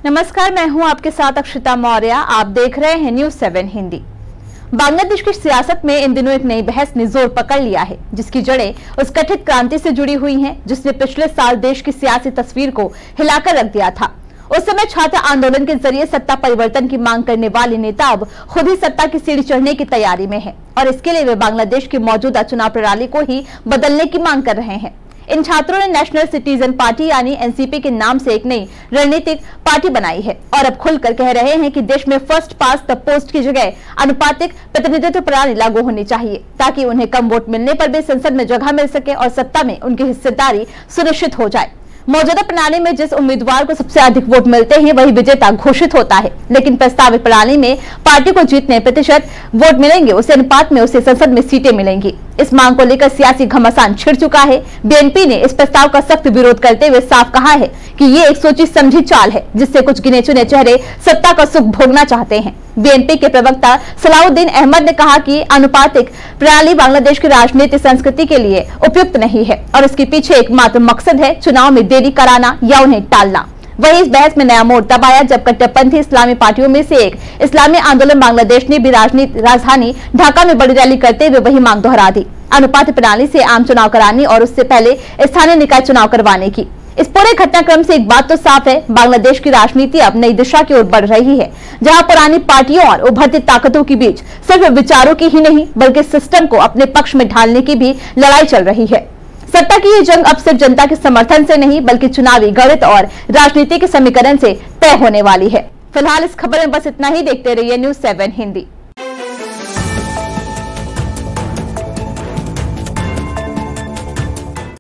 नमस्कार, मैं हूं आपके साथ अक्षिता मौर्य। आप देख रहे हैं न्यूज़ 7 हिंदी। बांग्लादेश की सियासत में इन दिनों एक नई बहस ने जोर पकड़ लिया है, जिसकी जड़ें उस कथित क्रांति से जुड़ी हुई हैं, जिसने पिछले साल देश की सियासी तस्वीर को हिलाकर रख दिया था। उस समय छात्र आंदोलन के जरिए सत्ता परिवर्तन की मांग करने वाले नेता अब खुद ही सत्ता की सीढ़ी चढ़ने की तैयारी में है और इसके लिए वे बांग्लादेश की मौजूदा चुनाव प्रणाली को ही बदलने की मांग कर रहे हैं। इन छात्रों ने नेशनल सिटीजन पार्टी यानी एनसीपी के नाम से एक नई रणनीतिक पार्टी बनाई है और अब खुलकर कह रहे हैं कि देश में फर्स्ट पास द पोस्ट की जगह अनुपातिक प्रतिनिधित्व प्रणाली लागू होनी चाहिए, ताकि उन्हें कम वोट मिलने पर भी संसद में जगह मिल सके और सत्ता में उनकी हिस्सेदारी सुनिश्चित हो जाए। मौजूदा प्रणाली में जिस उम्मीदवार को सबसे अधिक वोट मिलते हैं वही विजेता घोषित होता है, लेकिन प्रस्तावित प्रणाली में पार्टी को जितने प्रतिशत वोट मिलेंगे उस अनुपात में उसे संसद में सीटें मिलेंगी। इस मांग को लेकर सियासी घमासान छिड़ चुका है। बीएनपी ने इस प्रस्ताव का सख्त विरोध करते हुए साफ कहा है कि ये एक सोची समझी चाल है, जिससे कुछ गिने चुने चेहरे सत्ता का सुख भोगना चाहते हैं। बीएनपी के प्रवक्ता सलाउद्दीन अहमद ने कहा कि अनुपातिक प्रणाली बांग्लादेश की राजनीतिक संस्कृति के लिए उपयुक्त नहीं है और इसके पीछे एकमात्र मकसद है चुनाव में देरी कराना या उन्हें टालना। वहीं इस बहस में नया मोड़ तब आया जब कट्टरपंथी इस्लामी पार्टियों में से एक इस्लामी आंदोलन बांग्लादेश ने भी राजधानी ढाका में बड़ी रैली करते हुए वही मांग दोहरा दी, अनुपातिक प्रणाली से आम चुनाव कराने और उससे पहले स्थानीय निकाय चुनाव करवाने की। इस पूरे घटनाक्रम से एक बात तो साफ है, बांग्लादेश की राजनीति अब नई दिशा की ओर बढ़ रही है, जहां पुरानी पार्टियों और उभरती ताकतों के बीच सिर्फ विचारों की ही नहीं बल्कि सिस्टम को अपने पक्ष में ढालने की भी लड़ाई चल रही है। सत्ता की ये जंग अब सिर्फ जनता के समर्थन से नहीं बल्कि चुनावी गणित और राजनीति के समीकरण से तय होने वाली है। फिलहाल इस खबर में बस इतना ही। देखते रहिए न्यूज़ 7 हिंदी।